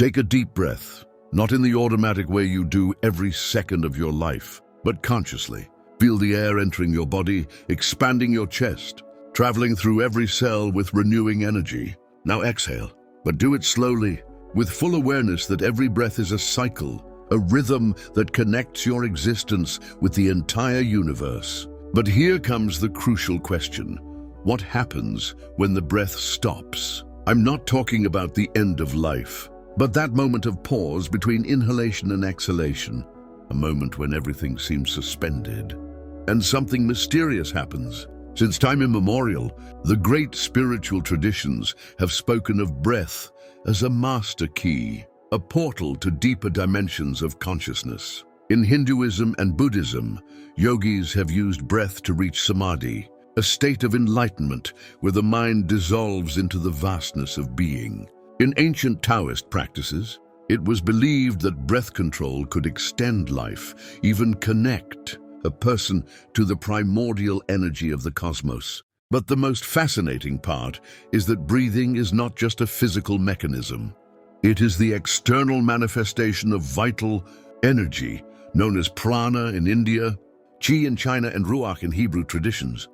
Take a deep breath, not in the automatic way you do every second of your life, but consciously. Feel the air entering your body, expanding your chest, traveling through every cell with renewing energy. Now exhale, but do it slowly, with full awareness that every breath is a cycle, a rhythm that connects your existence with the entire universe. But here comes the crucial question. What happens when the breath stops? I'm not talking about the end of life, but that moment of pause between inhalation and exhalation, a moment when everything seems suspended. And something mysterious happens. Since time immemorial, the great spiritual traditions have spoken of breath as a master key, a portal to deeper dimensions of consciousness. In Hinduism and Buddhism, yogis have used breath to reach samadhi, a state of enlightenment where the mind dissolves into the vastness of being. In ancient Taoist practices, it was believed that breath control could extend life, even connect a person to the primordial energy of the cosmos. But the most fascinating part is that breathing is not just a physical mechanism. It is the external manifestation of vital energy, known as prana in India, chi in China, and ruach in Hebrew traditions.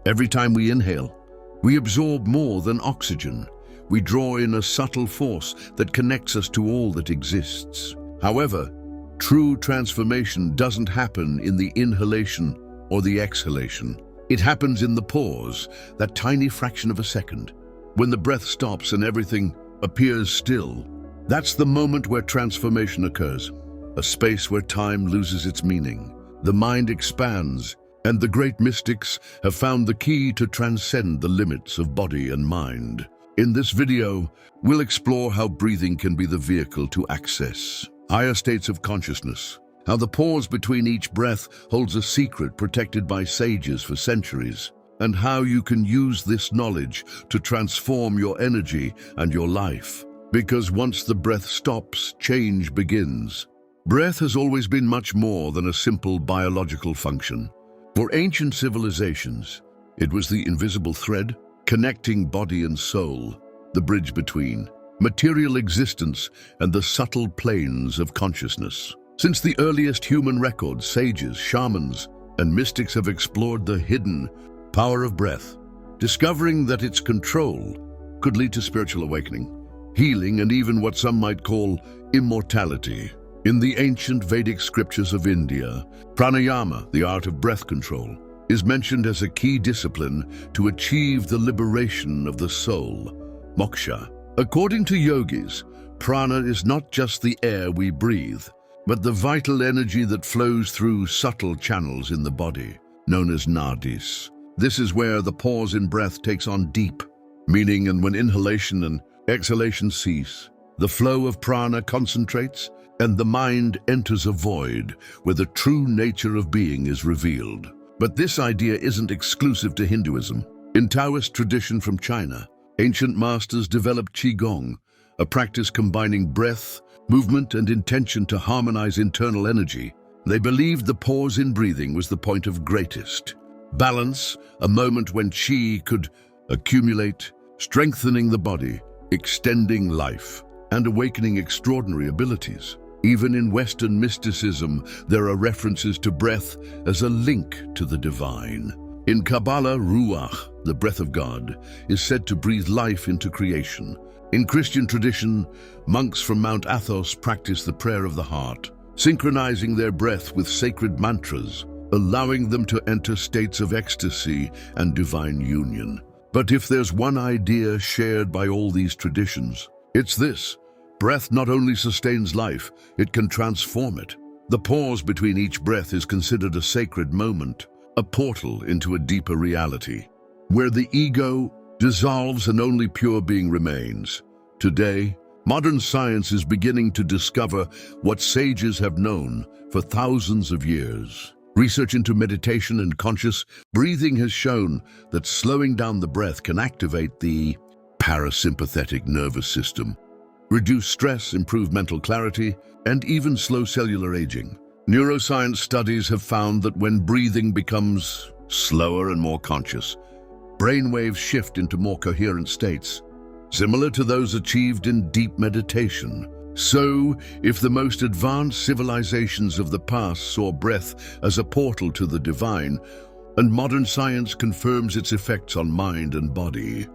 Every time we inhale, we absorb more than oxygen. We draw in a subtle force that connects us to all that exists. However, true transformation doesn't happen in the inhalation or the exhalation. It happens in the pause, that tiny fraction of a second, when the breath stops and everything appears still. That's the moment where transformation occurs, a space where time loses its meaning. The mind expands, and the great mystics have found the key to transcend the limits of body and mind. In this video, we'll explore how breathing can be the vehicle to access higher states of consciousness, how the pause between each breath holds a secret protected by sages for centuries, and how you can use this knowledge to transform your energy and your life. Because once the breath stops, change begins. Breath has always been much more than a simple biological function. For ancient civilizations, it was the invisible thread connecting body and soul, the bridge between material existence and the subtle planes of consciousness. Since the earliest human records, sages, shamans, and mystics have explored the hidden power of breath, discovering that its control could lead to spiritual awakening, healing, and even what some might call immortality. In the ancient Vedic scriptures of India, pranayama, the art of breath control, is mentioned as a key discipline to achieve the liberation of the soul, moksha. According to yogis, prana is not just the air we breathe, but the vital energy that flows through subtle channels in the body, known as nadis. This is where the pause in breath takes on deep meaning, and when inhalation and exhalation cease, the flow of prana concentrates, and the mind enters a void where the true nature of being is revealed. But this idea isn't exclusive to Hinduism. In Taoist tradition from China, ancient masters developed qigong, a practice combining breath, movement, and intention to harmonize internal energy. They believed the pause in breathing was the point of greatest balance, a moment when qi could accumulate, strengthening the body, extending life, and awakening extraordinary abilities. Even in Western mysticism, there are references to breath as a link to the divine. In Kabbalah, ruach, the breath of God, is said to breathe life into creation. In Christian tradition, monks from Mount Athos practice the prayer of the heart, synchronizing their breath with sacred mantras, allowing them to enter states of ecstasy and divine union. But if there's one idea shared by all these traditions, it's this: breath not only sustains life, it can transform it. The pause between each breath is considered a sacred moment, a portal into a deeper reality, where the ego dissolves and only pure being remains. Today, modern science is beginning to discover what sages have known for thousands of years. Research into meditation and conscious breathing has shown that slowing down the breath can activate the parasympathetic nervous system, reduce stress, improve mental clarity, and even slow cellular aging. Neuroscience studies have found that when breathing becomes slower and more conscious, brainwaves shift into more coherent states, similar to those achieved in deep meditation. So, if the most advanced civilizations of the past saw breath as a portal to the divine, and modern science confirms its effects on mind and body,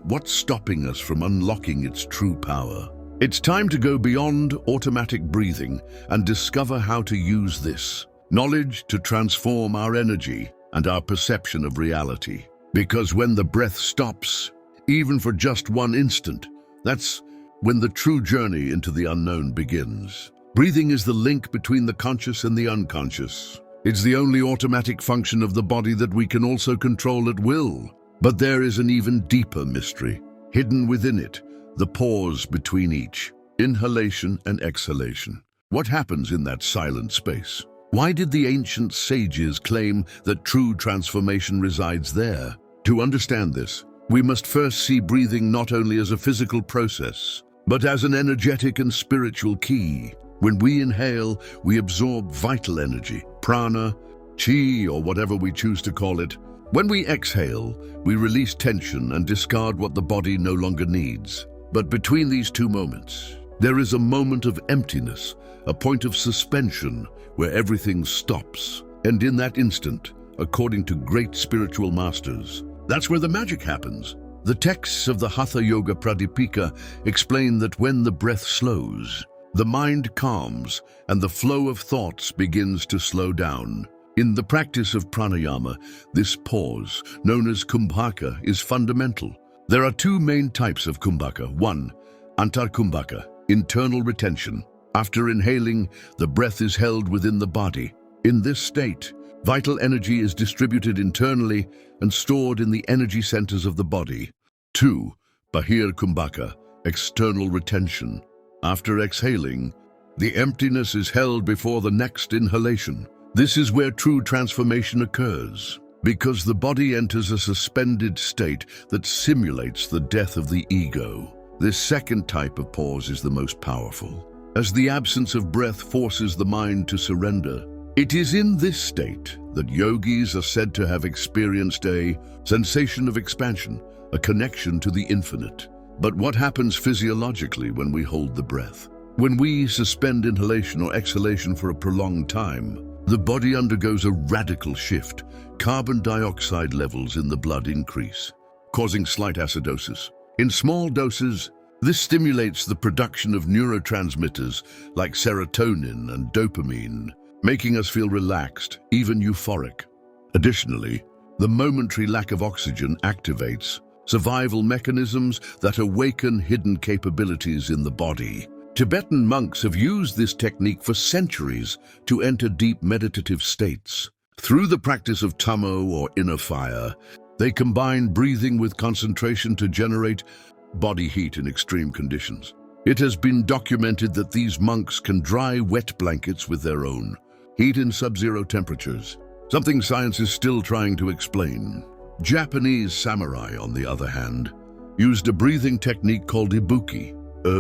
what's stopping us from unlocking its true power? It's time to go beyond automatic breathing and discover how to use this knowledge to transform our energy and our perception of reality. Because when the breath stops, even for just one instant, that's when the true journey into the unknown begins. Breathing is the link between the conscious and the unconscious. It's the only automatic function of the body that we can also control at will. But there is an even deeper mystery, hidden within it, the pause between each, inhalation and exhalation. What happens in that silent space? Why did the ancient sages claim that true transformation resides there? To understand this, we must first see breathing not only as a physical process, but as an energetic and spiritual key. When we inhale, we absorb vital energy, prana, chi, or whatever we choose to call it. When we exhale, we release tension and discard what the body no longer needs. But between these two moments, there is a moment of emptiness, a point of suspension where everything stops. And in that instant, according to great spiritual masters, that's where the magic happens. The texts of the Hatha Yoga Pradipika explain that when the breath slows, the mind calms and the flow of thoughts begins to slow down. In the practice of pranayama, this pause, known as kumbhaka, is fundamental. There are two main types of kumbhaka. One, antarkumbhaka, internal retention. After inhaling, the breath is held within the body. In this state, vital energy is distributed internally and stored in the energy centers of the body. 2. Bahir Kumbhaka, external retention. After exhaling, the emptiness is held before the next inhalation. This is where true transformation occurs, because the body enters a suspended state that simulates the death of the ego. This second type of pause is the most powerful, as the absence of breath forces the mind to surrender. It is in this state that yogis are said to have experienced a sensation of expansion, a connection to the infinite. But what happens physiologically when we hold the breath? When we suspend inhalation or exhalation for a prolonged time, the body undergoes a radical shift. Carbon dioxide levels in the blood increase, causing slight acidosis. In small doses, this stimulates the production of neurotransmitters like serotonin and dopamine, making us feel relaxed, even euphoric. Additionally, the momentary lack of oxygen activates survival mechanisms that awaken hidden capabilities in the body. Tibetan monks have used this technique for centuries to enter deep meditative states. Through the practice of tamo, or inner fire, they combine breathing with concentration to generate body heat in extreme conditions. It has been documented that these monks can dry wet blankets with their own heat in sub-zero temperatures, something science is still trying to explain. Japanese samurai, on the other hand, used a breathing technique called ibuki,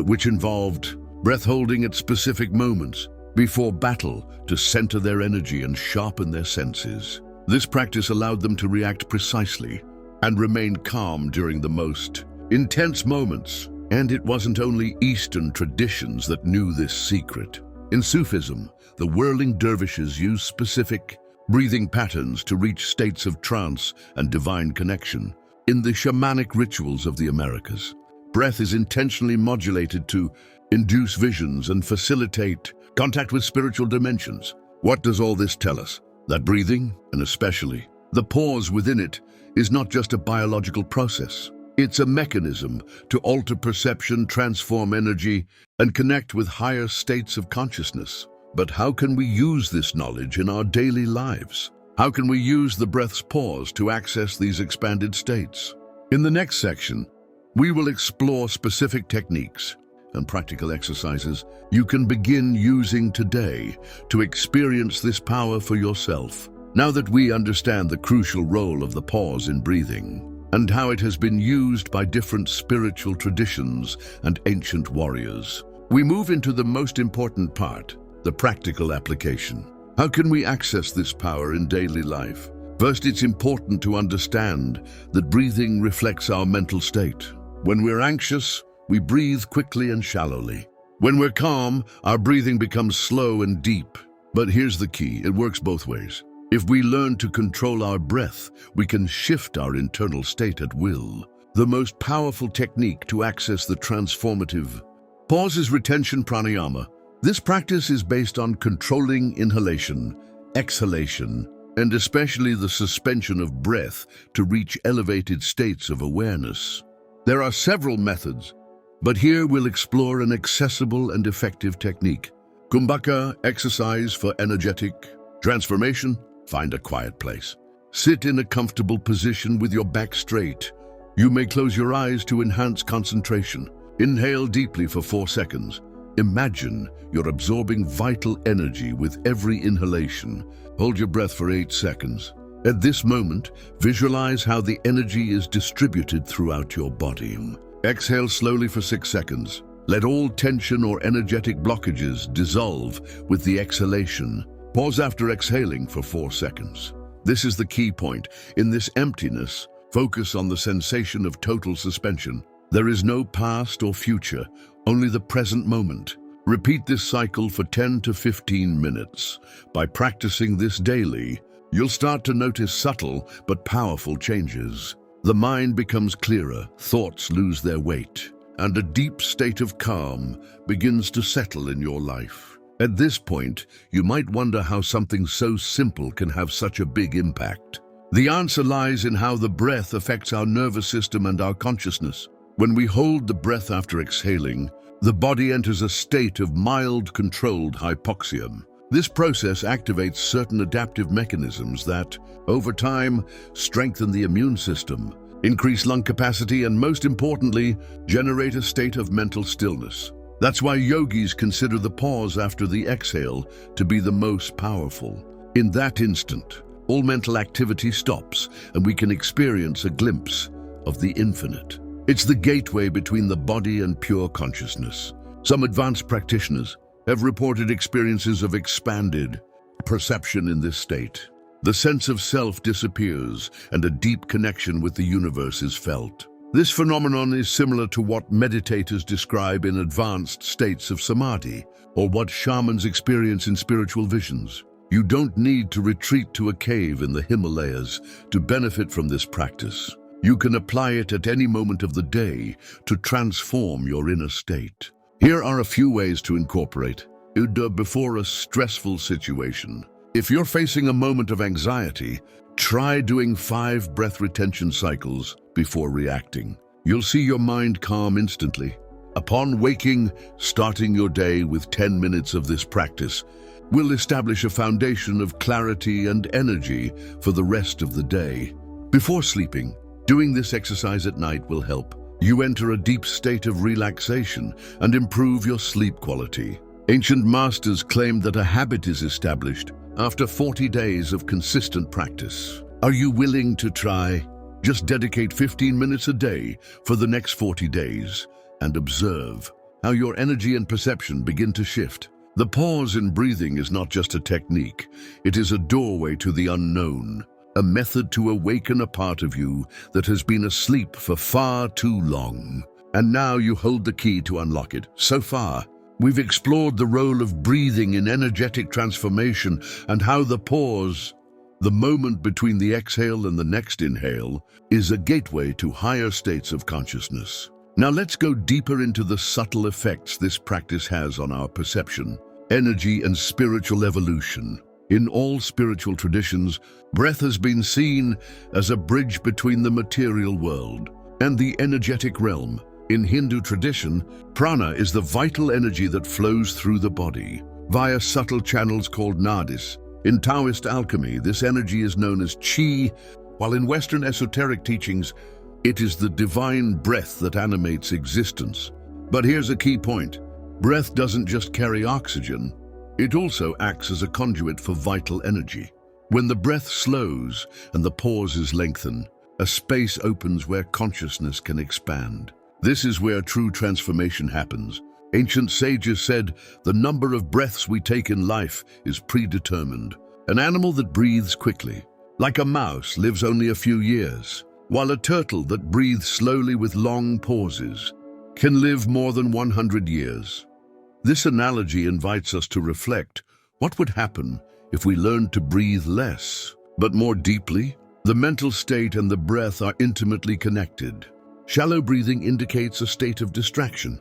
which involved breath holding at specific moments before battle to center their energy and sharpen their senses. This practice allowed them to react precisely and remain calm during the most intense moments. And it wasn't only Eastern traditions that knew this secret. In Sufism, the whirling dervishes used specific breathing patterns to reach states of trance and divine connection. In the shamanic rituals of the Americas, breath is intentionally modulated to induce visions and facilitate contact with spiritual dimensions. What does all this tell us? That breathing, and especially the pause within it, is not just a biological process. It's a mechanism to alter perception, transform energy, and connect with higher states of consciousness. But how can we use this knowledge in our daily lives? How can we use the breath's pause to access these expanded states? In the next section, we will explore specific techniques and practical exercises you can begin using today to experience this power for yourself. Now that we understand the crucial role of the pause in breathing, and how it has been used by different spiritual traditions and ancient warriors, we move into the most important part, the practical application. How can we access this power in daily life? First, it's important to understand that breathing reflects our mental state. When we're anxious, we breathe quickly and shallowly. When we're calm, our breathing becomes slow and deep. But here's the key, it works both ways. If we learn to control our breath, we can shift our internal state at will. The most powerful technique to access the transformative pause is retention pranayama. This practice is based on controlling inhalation, exhalation, and especially the suspension of breath to reach elevated states of awareness. There are several methods, but here we'll explore an accessible and effective technique. Kumbhaka exercise for energetic transformation. Find a quiet place. Sit in a comfortable position with your back straight. You may close your eyes to enhance concentration. Inhale deeply for 4 seconds. Imagine you're absorbing vital energy with every inhalation. Hold your breath for 8 seconds. At this moment, visualize how the energy is distributed throughout your body. Exhale slowly for 6 seconds. Let all tension or energetic blockages dissolve with the exhalation. Pause after exhaling for 4 seconds. This is the key point. In this emptiness, focus on the sensation of total suspension. There is no past or future, only the present moment. Repeat this cycle for 10 to 15 minutes. By practicing this daily, you'll start to notice subtle but powerful changes. The mind becomes clearer, thoughts lose their weight, and a deep state of calm begins to settle in your life. At this point, you might wonder how something so simple can have such a big impact. The answer lies in how the breath affects our nervous system and our consciousness. When we hold the breath after exhaling, the body enters a state of mild, controlled hypoxia. This process activates certain adaptive mechanisms that, over time, strengthen the immune system, increase lung capacity, and most importantly, generate a state of mental stillness. That's why yogis consider the pause after the exhale to be the most powerful. In that instant, all mental activity stops and we can experience a glimpse of the infinite. It's the gateway between the body and pure consciousness. Some advanced practitioners have reported experiences of expanded perception in this state. The sense of self disappears and a deep connection with the universe is felt. This phenomenon is similar to what meditators describe in advanced states of samadhi, or what shamans experience in spiritual visions. You don't need to retreat to a cave in the Himalayas to benefit from this practice. You can apply it at any moment of the day to transform your inner state. Here are a few ways to incorporate Uddha before a stressful situation. If you're facing a moment of anxiety, try doing 5 breath retention cycles before reacting. You'll see your mind calm instantly. Upon waking, starting your day with 10 minutes of this practice will establish a foundation of clarity and energy for the rest of the day. Before sleeping, doing this exercise at night will help you enter a deep state of relaxation and improve your sleep quality. Ancient masters claimed that a habit is established after 40 days of consistent practice. Are you willing to try? Just dedicate 15 minutes a day for the next 40 days and observe how your energy and perception begin to shift. The pause in breathing is not just a technique, it is a doorway to the unknown, a method to awaken a part of you that has been asleep for far too long. And now you hold the key to unlock it. So far, we've explored the role of breathing in energetic transformation and how the pause, the moment between the exhale and the next inhale, is a gateway to higher states of consciousness. Now let's go deeper into the subtle effects this practice has on our perception, energy, and spiritual evolution. In all spiritual traditions, breath has been seen as a bridge between the material world and the energetic realm. In Hindu tradition, prana is the vital energy that flows through the body via subtle channels called nadis. In Taoist alchemy, this energy is known as qi, while in Western esoteric teachings, it is the divine breath that animates existence. But here's a key point. Breath doesn't just carry oxygen, it also acts as a conduit for vital energy. When the breath slows and the pauses lengthen, a space opens where consciousness can expand. This is where true transformation happens. Ancient sages said the number of breaths we take in life is predetermined. An animal that breathes quickly, like a mouse, lives only a few years, while a turtle that breathes slowly with long pauses can live more than 100 years. This analogy invites us to reflect what would happen if we learned to breathe less, but more deeply. The mental state and the breath are intimately connected. Shallow breathing indicates a state of distraction,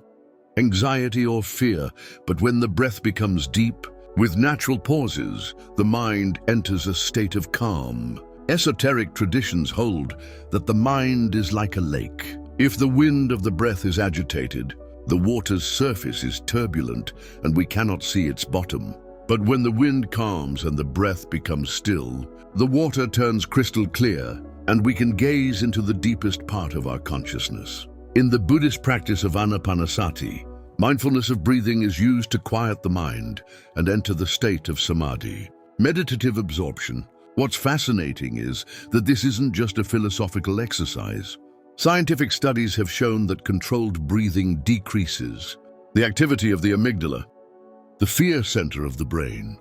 anxiety or fear, but when the breath becomes deep, with natural pauses, the mind enters a state of calm. Esoteric traditions hold that the mind is like a lake. If the wind of the breath is agitated, the water's surface is turbulent and we cannot see its bottom. But when the wind calms and the breath becomes still, the water turns crystal clear and we can gaze into the deepest part of our consciousness. In the Buddhist practice of anapanasati, mindfulness of breathing is used to quiet the mind and enter the state of samadhi. Meditative absorption. What's fascinating is that this isn't just a philosophical exercise. Scientific studies have shown that controlled breathing decreases the activity of the amygdala, the fear center of the brain,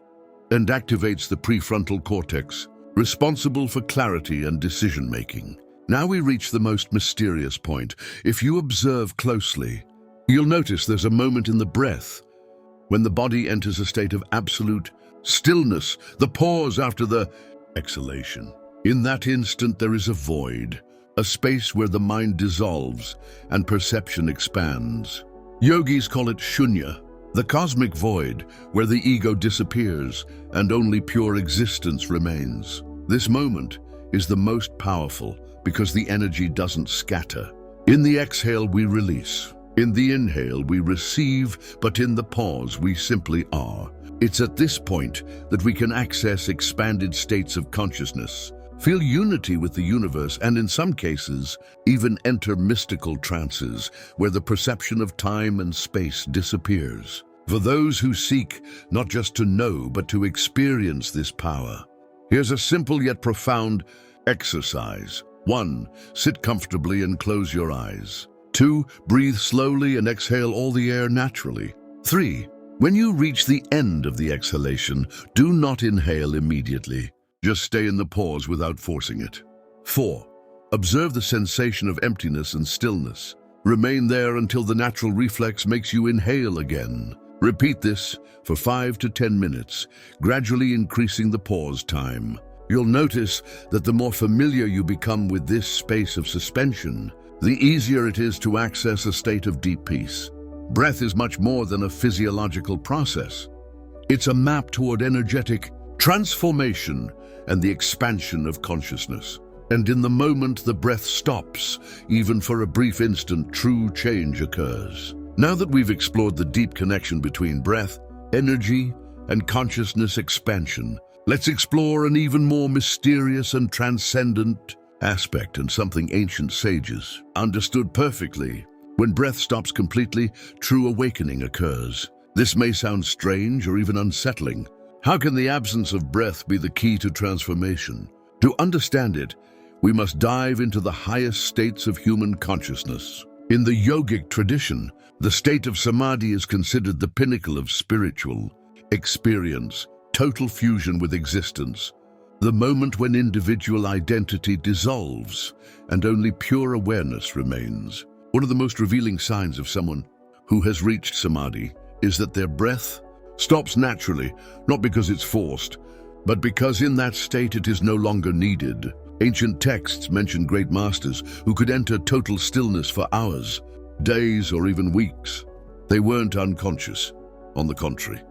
and activates the prefrontal cortex, responsible for clarity and decision-making. Now we reach the most mysterious point. If you observe closely, you'll notice there's a moment in the breath when the body enters a state of absolute stillness, the pause after the exhalation. In that instant, there is a void, a space where the mind dissolves and perception expands. Yogis call it shunya, the cosmic void where the ego disappears and only pure existence remains. This moment is the most powerful because the energy doesn't scatter. In the exhale, we release. In the inhale, we receive, but in the pause, we simply are. It's at this point that we can access expanded states of consciousness, feel unity with the universe, and in some cases, even enter mystical trances where the perception of time and space disappears. For those who seek not just to know, but to experience this power, here's a simple yet profound exercise. 1. Sit comfortably and close your eyes. 2. Breathe slowly and exhale all the air naturally. 3. When you reach the end of the exhalation, do not inhale immediately. Just stay in the pause without forcing it. 4. Observe the sensation of emptiness and stillness. Remain there until the natural reflex makes you inhale again. Repeat this for 5 to 10 minutes, gradually increasing the pause time. You'll notice that the more familiar you become with this space of suspension, the easier it is to access a state of deep peace. Breath is much more than a physiological process. It's a map toward energetic transformation and the expansion of consciousness. And in the moment the breath stops, even for a brief instant, true change occurs. Now that we've explored the deep connection between breath, energy, and consciousness expansion, let's explore an even more mysterious and transcendent aspect, and something ancient sages understood perfectly. When breath stops completely, true awakening occurs. This may sound strange or even unsettling. How can the absence of breath be the key to transformation? To understand it, we must dive into the highest states of human consciousness. In the yogic tradition, the state of samadhi is considered the pinnacle of spiritual experience, total fusion with existence, the moment when individual identity dissolves and only pure awareness remains. One of the most revealing signs of someone who has reached samadhi is that their breath stops naturally, not because it's forced, but because in that state it is no longer needed. Ancient texts mention great masters who could enter total stillness for hours, days, or even weeks. They weren't unconscious. On the contrary,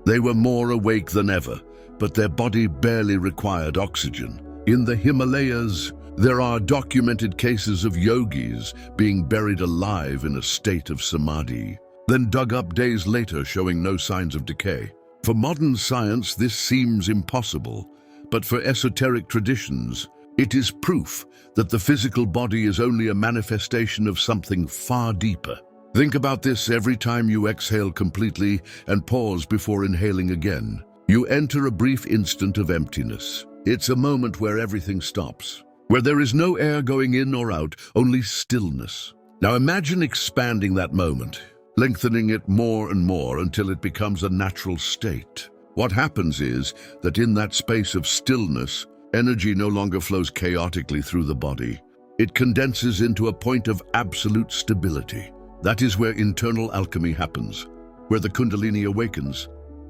they were more awake than ever, but their body barely required oxygen. In the Himalayas, there are documented cases of yogis being buried alive in a state of samadhi, then dug up days later showing no signs of decay. For modern science, this seems impossible, but for esoteric traditions, it is proof that the physical body is only a manifestation of something far deeper. Think about this every time you exhale completely and pause before inhaling again. You enter a brief instant of emptiness. It's a moment where everything stops, where there is no air going in or out, only stillness. Now imagine expanding that moment, lengthening it more and more until it becomes a natural state. What happens is that in that space of stillness, energy no longer flows chaotically through the body. It condenses into a point of absolute stability. That is where internal alchemy happens. where the Kundalini awakens,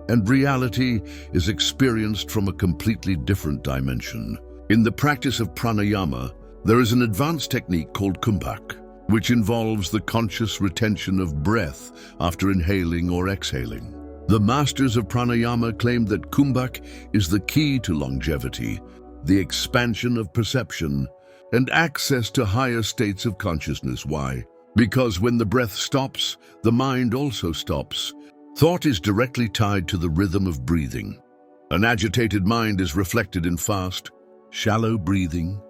and reality is experienced from a completely different dimension. In the practice of pranayama, there is an advanced technique called kumpak, which involves the conscious retention of breath after inhaling or exhaling. The masters of pranayama claim that kumpak is the key to longevity, the expansion of perception, and access to higher states of consciousness. Why? Because when the breath stops, the mind also stops. Thought is directly tied to the rhythm of breathing. An agitated mind is reflected in fast, shallow breathing,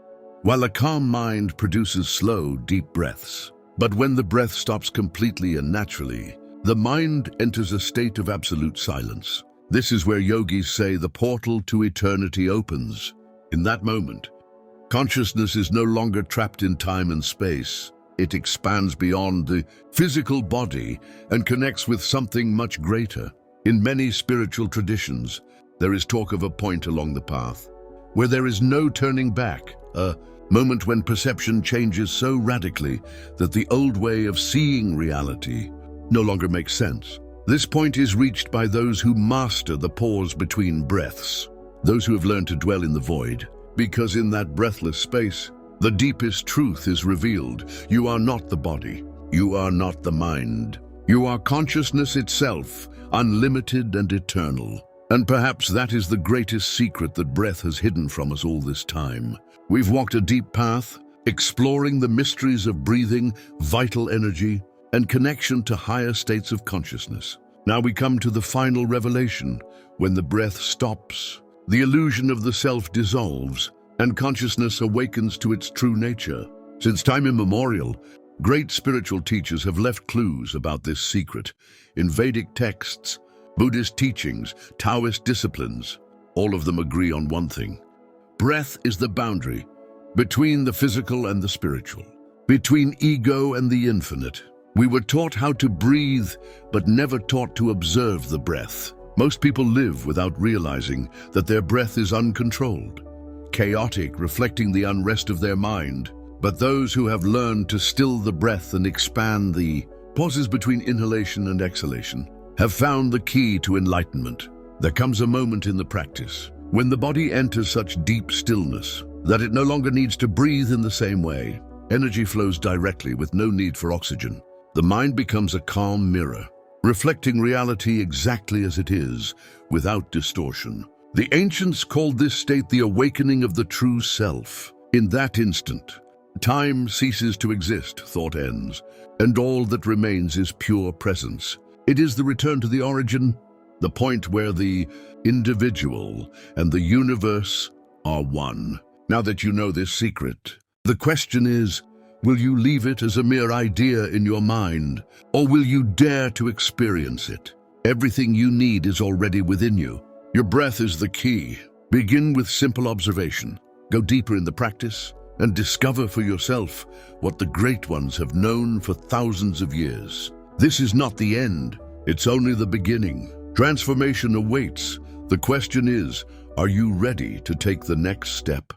while a calm mind produces slow, deep breaths. But when the breath stops completely and naturally, the mind enters a state of absolute silence. This is where yogis say the portal to eternity opens. In that moment, consciousness is no longer trapped in time and space. It expands beyond the physical body and connects with something much greater. In many spiritual traditions, there is talk of a point along the path where there is no turning back, a moment when perception changes so radically that the old way of seeing reality no longer makes sense. This point is reached by those who master the pause between breaths, those who have learned to dwell in the void, because in that breathless space, the deepest truth is revealed. You are not the body. You are not the mind. You are consciousness itself, unlimited and eternal. And perhaps that is the greatest secret that breath has hidden from us all this time. We've walked a deep path, exploring the mysteries of breathing, vital energy, and connection to higher states of consciousness. Now we come to the final revelation, when the breath stops, the illusion of the self dissolves, and consciousness awakens to its true nature. Since time immemorial, great spiritual teachers have left clues about this secret. In Vedic texts, Buddhist teachings, Taoist disciplines, all of them agree on one thing. Breath is the boundary between the physical and the spiritual, between ego and the infinite. We were taught how to breathe, but never taught to observe the breath. Most people live without realizing that their breath is uncontrolled, chaotic, reflecting the unrest of their mind. But those who have learned to still the breath and expand the pauses between inhalation and exhalation have found the key to enlightenment. There comes a moment in the practice when the body enters such deep stillness that it no longer needs to breathe in the same way. Energy flows directly with no need for oxygen. The mind becomes a calm mirror, reflecting reality exactly as it is, without distortion. The ancients called this state the awakening of the true self. In that instant, time ceases to exist, thought ends, and all that remains is pure presence. It is the return to the origin, the point where the individual and the universe are one. Now that you know this secret, the question is, will you leave it as a mere idea in your mind, or will you dare to experience it? Everything you need is already within you. Your breath is the key. Begin with simple observation. Go deeper in the practice and discover for yourself what the great ones have known for thousands of years. This is not the end. It's only the beginning. Transformation awaits. The question is, are you ready to take the next step?